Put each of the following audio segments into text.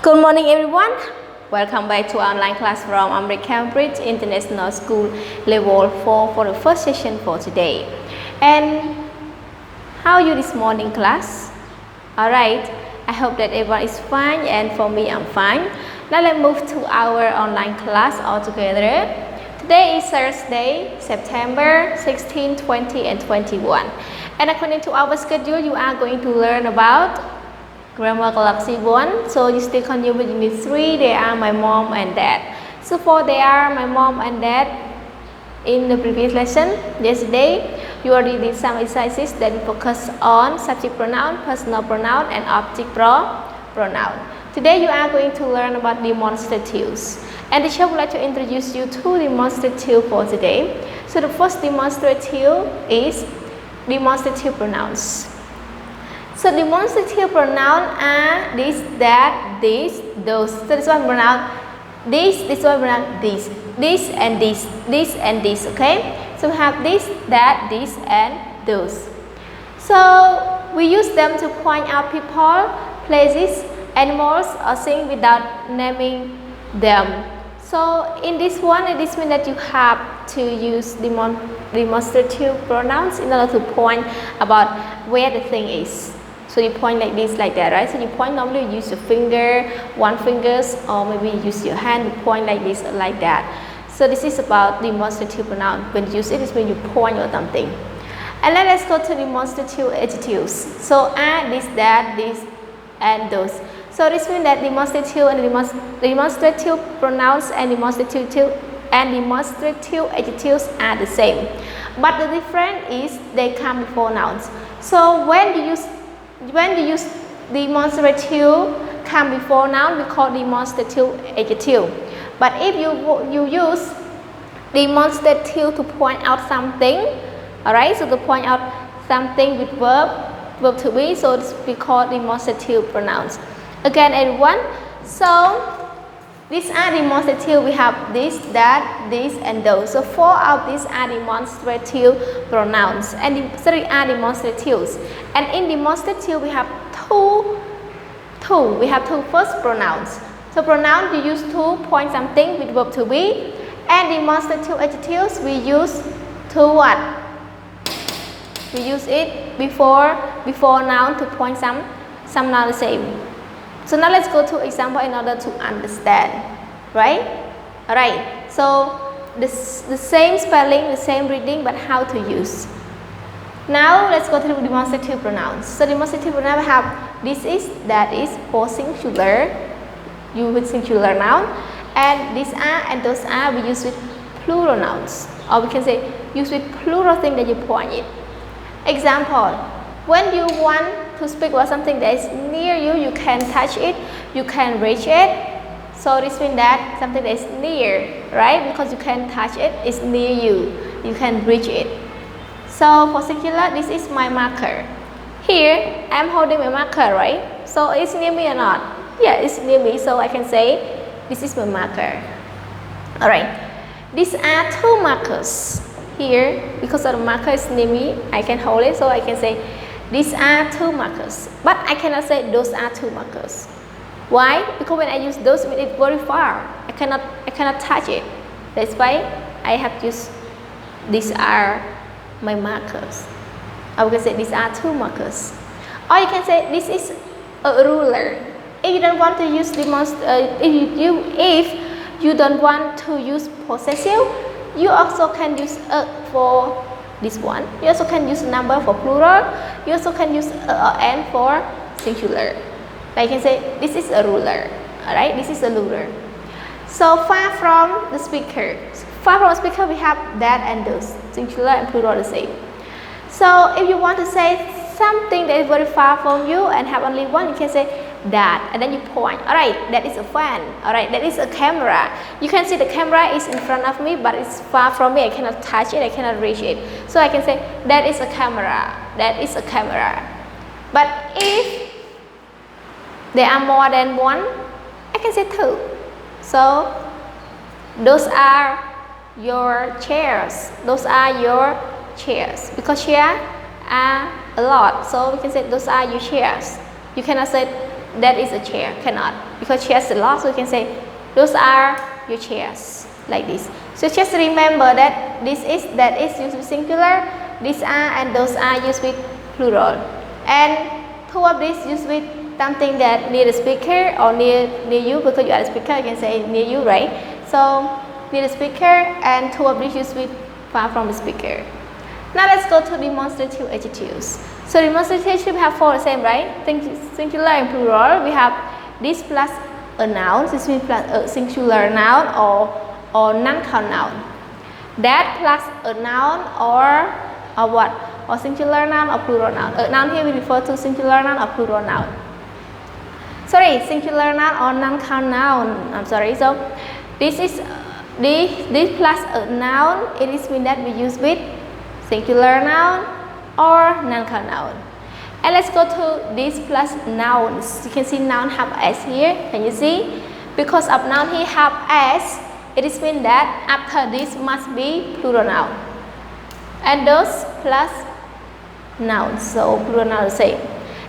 Good morning, everyone. Welcome back to our online class from Cambridge International School Level 4 for the first session for today. And how are you this morning, class? Alright, I hope that everyone is fine, and for me, I'm fine. Now let's move to our online class all together. Today is Thursday, September 16, 20, and 21. And according to our schedule, you are going to learn about Grammar Galaxy 1. So you still continue with Unit 3. They are my mom and dad. So for they are my mom and dad, in the previous lesson, yesterday, you already did some exercises that focus on subject pronoun, personal pronoun, and object pronoun. Today you are going to learn about demonstratives. And the teacher would like to introduce you to demonstrative for today. So the first demonstrative is demonstrative pronouns. So demonstrative pronoun are this, that, this, those. So this one pronoun this one pronoun this and this and this, okay? So we have this, that, this, and those. So we use them to point out people, places, animals, or things without naming them. So in this one, this means that you have to use demonstrative pronouns in order to point about where the thing is. So you point like this, like that, right? So you point, normally you use your finger, one finger, or maybe you use your hand to point like this, like that. So this is about demonstrative pronoun. When you use it, it's when you point or something. And then let's go to demonstrative adjectives. So this, that, this, and those. So this means that demonstrative and demonstrative pronouns and demonstrative adjectives are the same. But the difference is they come before nouns. So when you use demonstrative come before noun, we call demonstrative adjective. But if you use demonstrative to point out something, alright, so to point out something with verb to be, so this we call demonstrative pronouns. Again, everyone, so these are demonstrative. We have this, that, this, and those. So four of these are demonstrative pronouns, and three are demonstratives. And in demonstrative, we have two. We have two first pronouns. So pronoun we use to point something with verb to be, and demonstrative adjectives we use to what? We use it before noun to point some noun the same. So now let's go to example in order to understand, right? Alright, so the same spelling, the same reading, but how to use. Now let's go to the demonstrative pronouns. So demonstrative pronouns have this is, that is, for singular, you with singular noun, and these are and those are we use with plural nouns, or we can say use with plural thing that you point it. Example, when you want to speak about something that is near you, you can touch it, you can reach it. So this means that something that is near, right? Because you can touch it, it's near you, you can reach it. So for singular, this is my marker. Here, I'm holding my marker, right? So it's near me or not? Yeah, it's near me, so I can say this is my marker. Alright, these are two markers. Here, because the marker is near me, I can hold it, so I can say these are two markers. But I cannot say those are two markers. Why? Because when I use those, it's very far. I cannot touch it. That's why I have to use these are my markers. I can say these are two markers. Or you can say this is a ruler. If you don't want to use if you don't want to use possessive, you also can use for this one. You also can use number for plural. You also can use and for singular. Like I can say this is a ruler. Alright, this is a ruler. So far from the speaker. Far from the speaker, we have that and those. Singular and plural the same. So if you want to say something that is very far from you and have only one, you can say that, and then you point. Alright, that is a fan. Alright, that is a camera. You can see the camera is in front of me, but it's far from me. I cannot touch it, I cannot reach it. So I can say that is a camera. That is a camera. But if there are more than one, I can say two. So those are your chairs. Those are your chairs. Because chairs are a lot. So we can say those are your chairs. You cannot say that is a chair. Cannot, because chairs a lot, so you can say those are your chairs, like this. So just remember that that is used with singular, these are and those are used with plural, and two of these used with something that near the speaker or near you, because you are the speaker, you can say near you, right? So near the speaker, and two of these used with far from the speaker. Now let's go to demonstrative adjectives. So demonstrative we have four the same, right? Singular and plural. We have this plus a noun, this means plus a singular noun or non-count noun. That plus a noun or what? Or singular noun or plural noun. A noun here we refer to singular noun or plural noun. Sorry, singular noun or non-count noun. I'm sorry. So this is this plus a noun. It is mean that we use with singular noun or non-count noun. And let's go to this plus nouns. You can see noun have s here. Can you see? Because of noun here have s, it is mean that after this must be plural noun. And those plus nouns. So plural noun the same.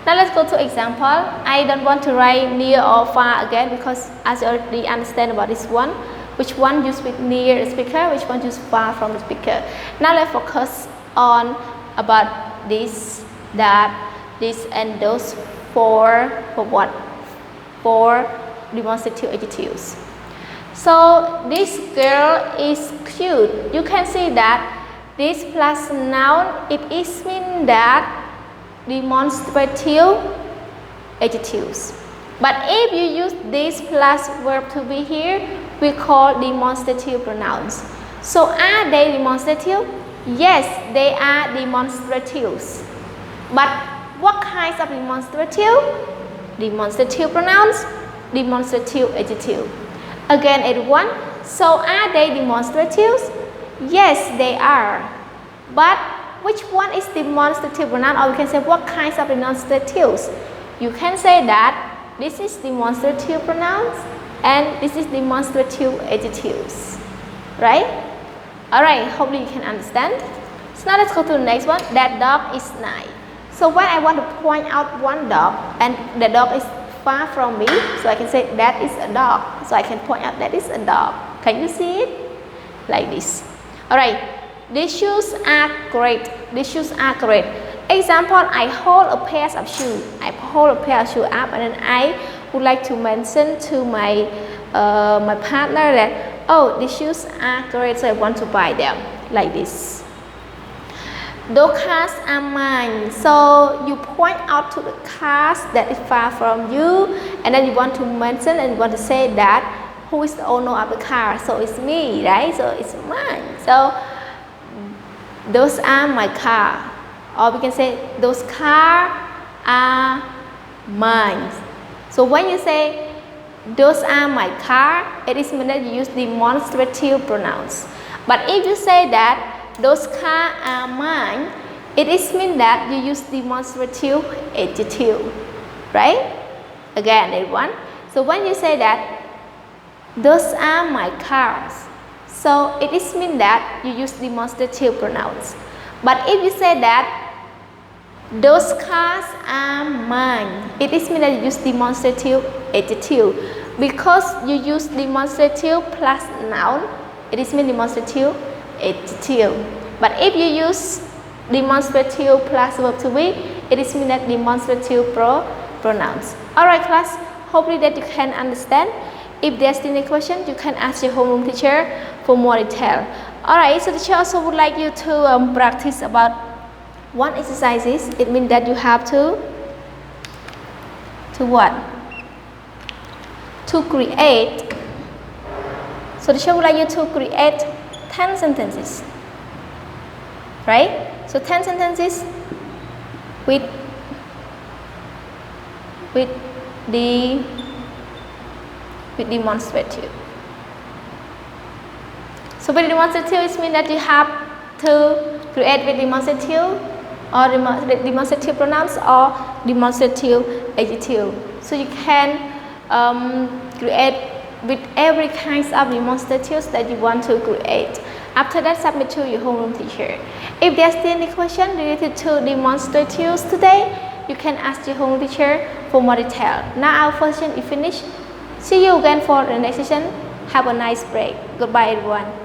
Now let's go to example. I don't want to write near or far again, because as you already understand about this one, which one used with near the speaker, which one used far from the speaker. Now let's focus on about this, that, this, and those for what? For demonstrative adjectives. So this girl is cute. You can see that this plus noun, it is mean that demonstrative adjectives. But if you use this plus verb to be here, we call demonstrative pronouns. So are they demonstrative? Yes, they are demonstratives. But what kinds of demonstrative? Demonstrative pronouns, demonstrative adjective. Again, everyone. So are they demonstratives? Yes, they are. But which one is demonstrative pronoun? Or we can say what kinds of demonstratives? You can say that this is demonstrative pronouns and this is demonstrative adjectives. Right? Alright, hopefully you can understand. So now let's go to the next one. That dog is nice. So when I want to point out one dog and the dog is far from me, so I can say that is a dog. So I can point out that is a dog. Can you see it? Like this. Alright, these shoes are great. These shoes are great. Example, I hold a pair of shoes. I hold a pair of shoes up, and then I would like to mention to my my partner that, oh, these shoes are great, so I want to buy them. Like this. Those cars are mine. So you point out to the cars that is far from you, and then you want to mention and you want to say that who is the owner of the car. So it's me, right? So it's mine. So those are my car. Or we can say those cars are mine. So when you say those are my car, it is meant that you use demonstrative pronouns. But if you say that those cars are mine, it is mean that you use demonstrative adjective, right? Again, everyone. So when you say that those are my cars, so it is mean that you use demonstrative pronouns. But if you say that those cars are mine, it is mean that you use demonstrative adjective. Because you use demonstrative plus noun, it is mean demonstrative adjective. But if you use demonstrative plus verb to be, it is mean that demonstrative pronouns. Alright class, hopefully that you can understand. If there's any question, you can ask your homeroom teacher for more detail. Alright, so the teacher also would like you to practice about one exercises. It means that you have to what? To create. So the teacher would like you to create 10 sentences. Right? So 10 sentences with demonstrative. So with demonstrative, it means that you have to create with demonstrative or demonstrative pronouns or demonstrative adjective. So you can create with every kind of demonstratives that you want to create. After that, submit to your homeroom teacher. If there's still any question related to demonstratives today, you can ask your home teacher for more detail. Now our first session is finished. See you again for the next session. Have a nice break. Goodbye everyone.